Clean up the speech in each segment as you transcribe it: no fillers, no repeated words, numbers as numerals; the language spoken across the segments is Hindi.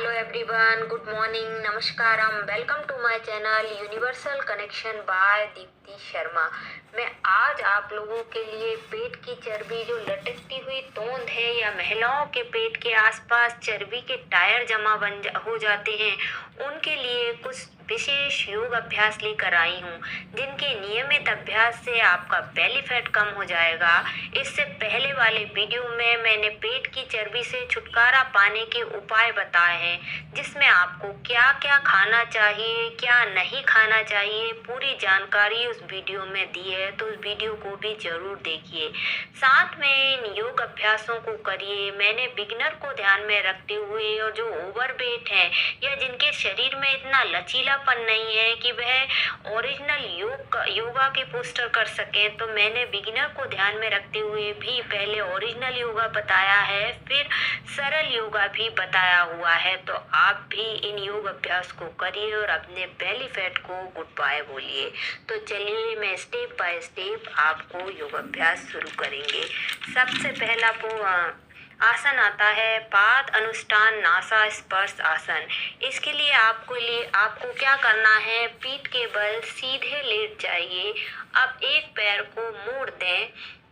हेलो एवरीवन, गुड मॉर्निंग, नमस्कारम, welcome to my channel universal connection by Deepti Sharma. मैं आज आप लोगों के लिए पेट की चर्बी, जो लटकती हुई तोंद है या महिलाओं के पेट के आसपास चर्बी के टायर जमा हो जाते हैं, उनके लिए कुछ विशेष योग अभ्यास लेकर आई हूँ, जिनके नियमित अभ्यास से आपका बेली फैट कम हो जाएगा। इससे पहले वाले वीडियो में मैंने पेट की चर्बी से छुटकारा पाने के उपाय बताए हैं, जिसमें आपको क्या क्या खाना चाहिए, क्या नहीं खाना चाहिए, पूरी जानकारी उस वीडियो में दी है, तो उस वीडियो को भी जरूर देखिए। साथ में इन योग अभ्यासों को करिए। मैंने बिगिनर को ध्यान में रखते हुए, और जो ओवरवेट है या जिनके शरीर में इतना लचीलापन नहीं है कि वह ओरिजिनल योगा के पोस्टर कर सके, तो मैंने बिगिनर को ध्यान में रखते हुए भी पहले ओरिजिनल योगा बताया है, फिर सरल योगा भी बताया हुआ है। तो आप भी इन योग अभ्यास को करिए और अपने बेली फैट को गुड बाय बोलिए। तो चलिए, मैं स्टेप बाय स्टेप आपको योग अभ्यास शुरू करेंगे। सबसे पहला आसन आता है पाद अनुष्ठान नासा स्पर्श आसन। इसके लिए आपको क्या करना है, पीठ के बल सीधे लेट जाइए। अब एक पैर को मोड़ दें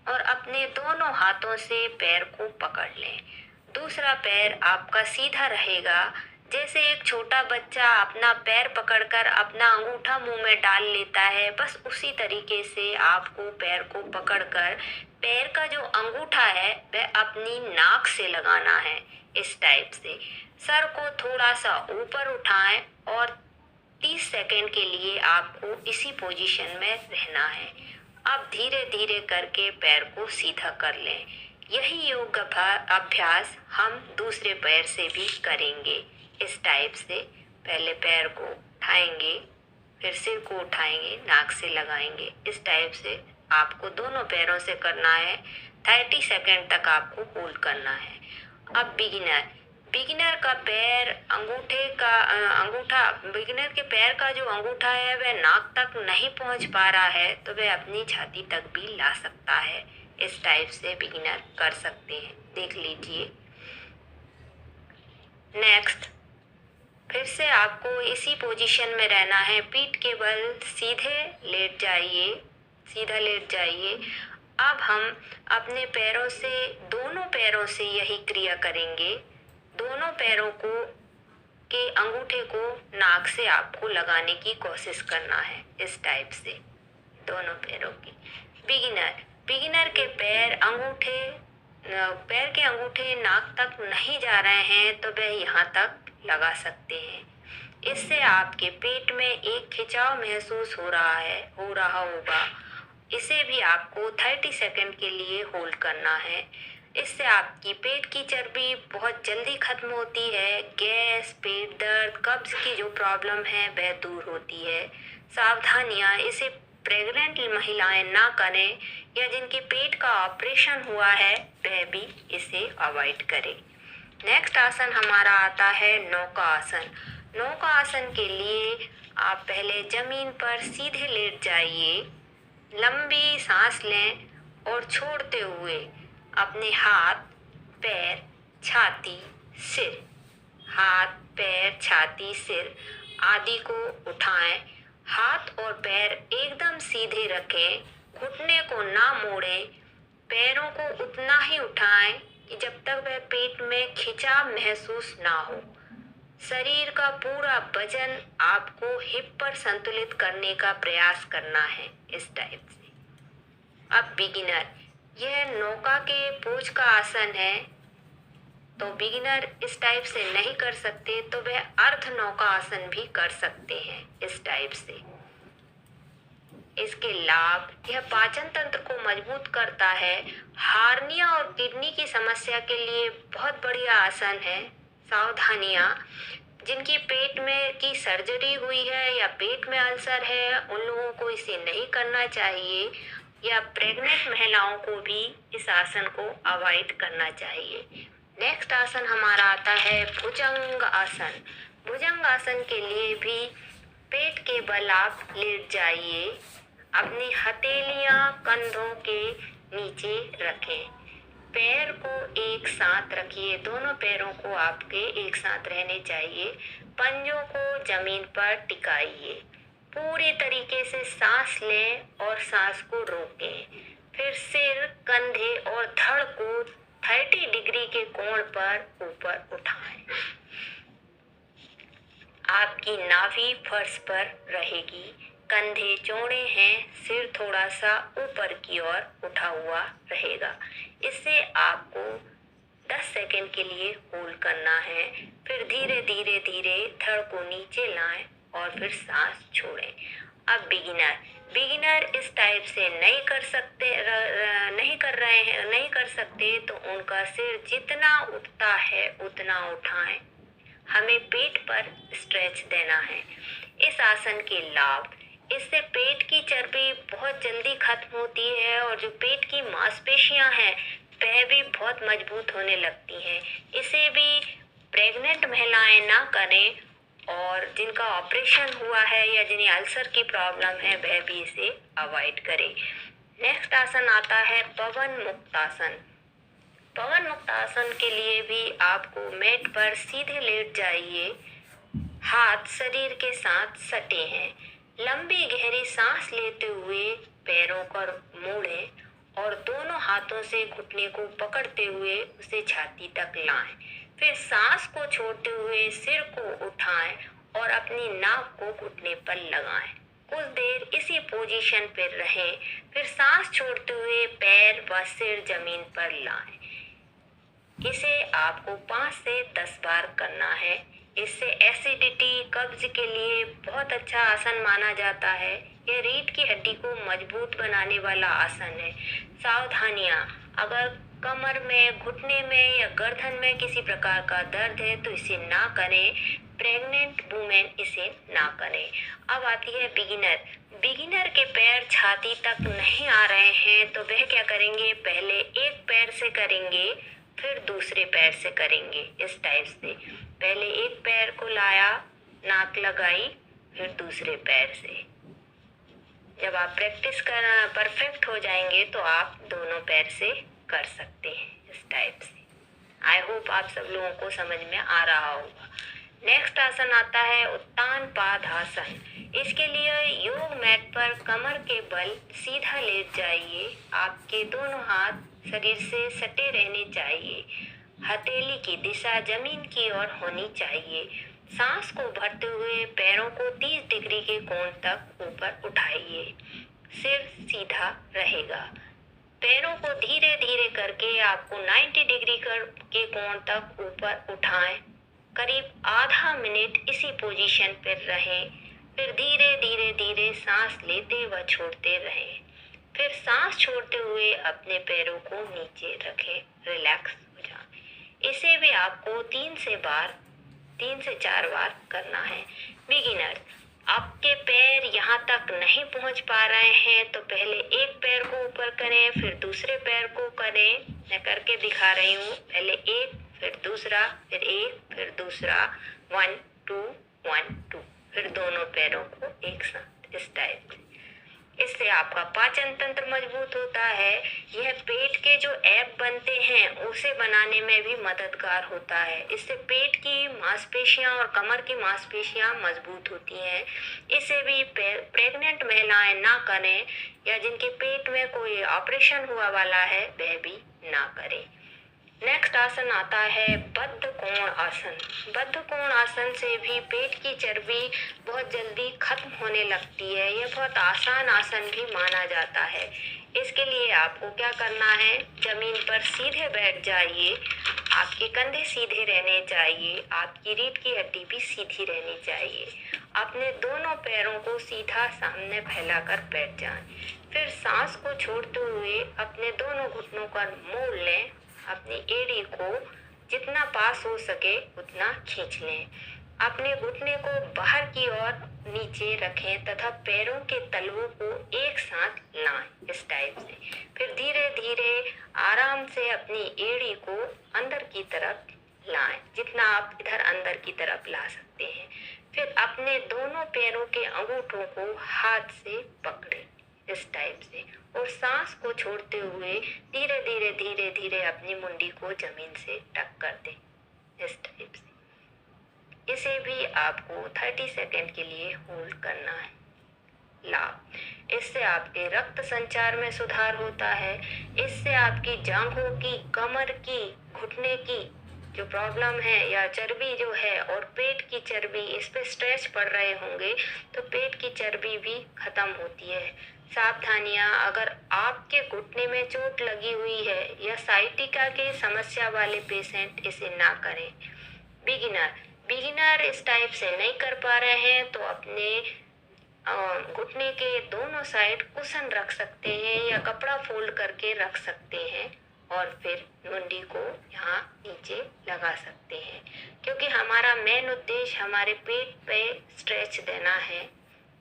और अपने दोनों हाथों से पैर को पकड़ लें। दूसरा पैर आपका सीधा रहेगा। जैसे एक छोटा बच्चा अपना पैर पकड़कर अपना अंगूठा मुंह में डाल लेता है, बस उसी तरीके से आपको पैर को पकड़कर पैर का जो अंगूठा है वह अपनी नाक से लगाना है। इस टाइप से सर को थोड़ा सा ऊपर उठाएं और 30 सेकंड के लिए आपको इसी पोजीशन में रहना है। अब धीरे धीरे करके पैर को सीधा कर लें। यही योग अभ्यास हम दूसरे पैर से भी करेंगे। इस टाइप से पहले पैर को उठाएंगे, फिर सिर को उठाएंगे, नाक से लगाएंगे। इस टाइप से आपको दोनों पैरों से करना है। 30 सेकंड तक आपको होल्ड करना है। अब बिगिनर का पैर बिगिनर के पैर का जो अंगूठा है वह नाक तक नहीं पहुंच पा रहा है, तो वह अपनी छाती तक भी ला सकता है। इस टाइप से बिगिनर कर सकते हैं, देख लीजिए। नेक्स्ट, फिर से आपको इसी पोजीशन में रहना है। पीठ के बल सीधा लेट जाइए। अब हम अपने दोनों पैरों से यही क्रिया करेंगे। दोनों पैरों के अंगूठे को नाक से आपको लगाने की कोशिश करना है। इस टाइप से दोनों पैरों की। बिगिनर के पैर के अंगूठे नाक तक नहीं जा रहे हैं, तो वह यहाँ तक लगा सकते हैं। इससे आपके पेट में एक खिंचाव महसूस हो रहा होगा। इसे भी आपको 30 सेकंड के लिए होल्ड करना है। इससे आपकी पेट की चर्बी बहुत जल्दी खत्म होती है। गैस, पेट दर्द, कब्ज की जो प्रॉब्लम है वह दूर होती है। सावधानियां, इसे प्रेग्नेंट महिलाएं ना करें, या जिनके पेट का ऑपरेशन हुआ है वह भी इसे अवॉइड करें। नेक्स्ट आसन हमारा आता है नौका आसन। नौका आसन के लिए आप पहले जमीन पर सीधे लेट जाइए, लंबी सांस लें और छोड़ते हुए अपने हाथ, पैर, छाती, सिर आदि को उठाएं। हाथ और पैर एकदम सीधे रखें, घुटने को ना मोड़ें। पैरों को उतना ही उठाएं कि जब तक वह पेट में खिंचाव महसूस ना हो। शरीर का पूरा वजन आपको हिप पर संतुलित करने का प्रयास करना है। इस टाइप से। अब बिगिनर, यह नौका के पोज का आसन है, तो बिगिनर इस टाइप से नहीं कर सकते, तो वह अर्ध नौका आसन भी कर सकते हैं। इस टाइप से इसके लाभ, यह पाचन तंत्र को मजबूत करता है। हार्निया और किडनी की समस्या के लिए बहुत बढ़िया आसन है। सावधानियां, जिनकी पेट में की सर्जरी हुई है या पेट में अल्सर है, उन लोगों को इसे नहीं करना चाहिए, या प्रेग्नेंट महिलाओं को भी इस आसन को अवॉइड करना चाहिए। नेक्स्ट आसन हमारा आता है भुजंग आसन। भुजंग आसन के लिए भी पेट के बल आप लेट जाइए। अपनी हथेलियां कंधों के नीचे रखें। पैर को एक साथ रखिए, दोनों पैरों को आपके एक साथ रहने चाहिए। पंजों को जमीन पर टिकाइए। पूरी तरीके से सांस लें और सांस को रोकें। फिर सिर, कंधे और धड़ को 30 डिग्री के कोण पर ऊपर उठाएं। आपकी नाभि फर्श पर रहेगी। कंधे चौड़े हैं, सिर थोड़ा सा ऊपर की ओर उठा हुआ रहेगा। इसे आपको 10 सेकंड के लिए होल्ड करना है। फिर धीरे धीरे धीरे धड़ को नीचे लाएं और फिर सांस छोड़ें। अब बिगिनर इस टाइप से नहीं कर सकते तो उनका सिर जितना उठता है उतना उठाएं। हमें पेट पर स्ट्रेच देना है। इस आसन के लाभ, इससे पेट की चर्बी बहुत जल्दी खत्म होती है और जो पेट की मांसपेशियां हैं वह भी बहुत मजबूत होने लगती हैं। इसे भी प्रेग्नेंट महिलाएं ना करें और जिनका ऑपरेशन हुआ है या जिन्हें अल्सर की प्रॉब्लम है वह भी इसे अवॉइड करें। नेक्स्ट आसन आता है पवन मुक्तासन। पवन मुक्तासन के लिए भी आपको मैट पर सीधे लेट जाइए। हाथ शरीर के साथ सटे हैं। लंबी गहरी सांस लेते हुए पैरों को मोड़ें और दोनों हाथों से घुटने को पकड़ते हुए उसे छाती तक लाएं। फिर सांस को छोड़ते हुए सिर को उठाएं और अपनी नाक को घुटने पर लगाएं। कुछ देर इसी पोजीशन पर रहें। फिर सांस छोड़ते हुए पैर व सिर जमीन पर लाएं। इसे आपको 5 से 10 बार करना है। इससे एसिडिटी, कब्ज के लिए बहुत अच्छा आसन माना जाता है। यह रीढ़ की हड्डी को मजबूत बनाने वाला आसन है। सावधानियां, अगर कमर में, घुटने में या गर्दन में किसी प्रकार का दर्द है तो इसे ना करें। प्रेग्नेंट वुमेन इसे ना करें। अब आती है बिगिनर के पैर छाती तक नहीं आ रहे हैं तो वह क्या करेंगे, पहले एक पैर से करेंगे फिर दूसरे पैर से करेंगे। इस टाइप से पहले एक पैर को लाया, नाक लगाई, फिर दूसरे पैर से। जब आप प्रैक्टिस करना परफेक्ट हो जाएंगे तो आप दोनों पैर से कर सकते हैं इस टाइप से। आई होप आप सब लोगों को समझ में आ रहा होगा। नेक्स्ट आसन आता है उत्तान पादासन। इसके लिए योग मैट पर कमर के बल सीधा लेट जाइए। आपके दोनों हाथ शरीर से सटे रहने चाहिए। हथेली की दिशा जमीन की ओर होनी चाहिए। सांस को भरते हुए पैरों को 30 डिग्री के कोण तक ऊपर उठाइए। सिर सीधा रहेगा। पैरों को धीरे धीरे करके आपको 90 डिग्री के कोण तक ऊपर उठाएं। करीब आधा मिनट इसी पोजीशन पर रहें। फिर धीरे धीरे धीरे सांस लेते व छोड़ते रहें। फिर सांस छोड़ते हुए अपने पैरों को नीचे रखें, रिलैक्स हो जाएं। इसे भी आपको 3 से 4 बार करना है। बिगिनर, आपके पैर यहाँ तक नहीं पहुँच पा रहे हैं तो पहले एक पैर को ऊपर करें, फिर दूसरे पैर को करें। मैं करके दिखा रही हूँ। पहले एक, फिर दूसरा, फिर एक, फिर दूसरा, 1 2 1 2, फिर दोनों पैरों को एक साथ इस टाइप से। इससे आपका पाचन तंत्र मजबूत होता है। यह पेट के जो ऐप बनते हैं उसे बनाने में भी मददगार होता है। इससे पेट की मांसपेशियां और कमर की मांसपेशियां मजबूत होती हैं। इसे भी प्रेग्नेंट महिलाएं ना करें या जिनके पेट में कोई ऑपरेशन हुआ वाला है वह भी ना करें। नेक्स्ट आसन आता है बद्ध कोण आसन। बद्ध कोण आसन से भी पेट की चर्बी बहुत जल्दी खत्म होने लगती है। यह बहुत आसान आसन भी माना जाता है। इसके लिए आपको क्या करना है, जमीन पर सीधे बैठ जाइए। आपके कंधे सीधे रहने चाहिए। आपकी रीढ़ की हड्डी भी सीधी रहनी चाहिए। अपने दोनों पैरों को सीधा सामने फैलाकर बैठ जाएं। फिर सांस को छोड़ते हुए अपने दोनों घुटनों पर मोड़ लें। अपनी एड़ी को जितना पास हो सके उतना खींच लें। अपने घुटने को बाहर की ओर नीचे रखें तथा पैरों के तलवों को एक साथ लाएं इस टाइप से। फिर धीरे धीरे आराम से अपनी एड़ी को अंदर की तरफ लाएं, जितना आप इधर अंदर की तरफ ला सकते हैं। फिर अपने दोनों पैरों के अंगूठों को हाथ से पकड़ें। इस टाइप से। और सांस को छोड़ते हुए धीरे धीरे धीरे धीरे अपनी मुंडी को जमीन से टक कर दें, इस टाइप से। इसे भी आपको 30 सेकेंड के लिए होल्ड करना है। लाभ, इससे आपके रक्त संचार में सुधार होता है। इससे आपकी जांघों की, कमर की, घुटने की जो प्रॉब्लम है या चर्बी जो है और पेट की चर्बी, इस पे स्ट्रेच पड़ रहे होंगे तो पेट की चर्बी भी खत्म होती है। सावधानियां, अगर आपके घुटने में चोट लगी हुई है या साइटिका के समस्या वाले पेशेंट इसे ना करें। बिगिनर इस टाइप से नहीं कर पा रहे हैं तो अपने घुटने के दोनों साइड कुशन रख सकते हैं या कपड़ा फोल्ड करके रख सकते हैं और फिर मुंडी को यहाँ नीचे लगा सकते हैं, क्योंकि हमारा मेन उद्देश्य हमारे पेट पे स्ट्रेच देना है,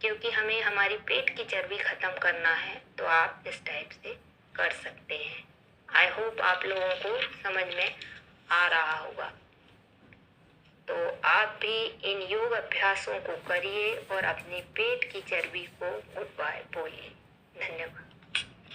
क्योंकि हमें हमारी पेट की चर्बी खत्म करना है। तो आप इस टाइप से कर सकते हैं। आई होप आप लोगों को समझ में आ रहा होगा। तो आप भी इन योग अभ्यासों को करिए और अपने पेट की चर्बी को गुड बाय बोलिए। धन्यवाद।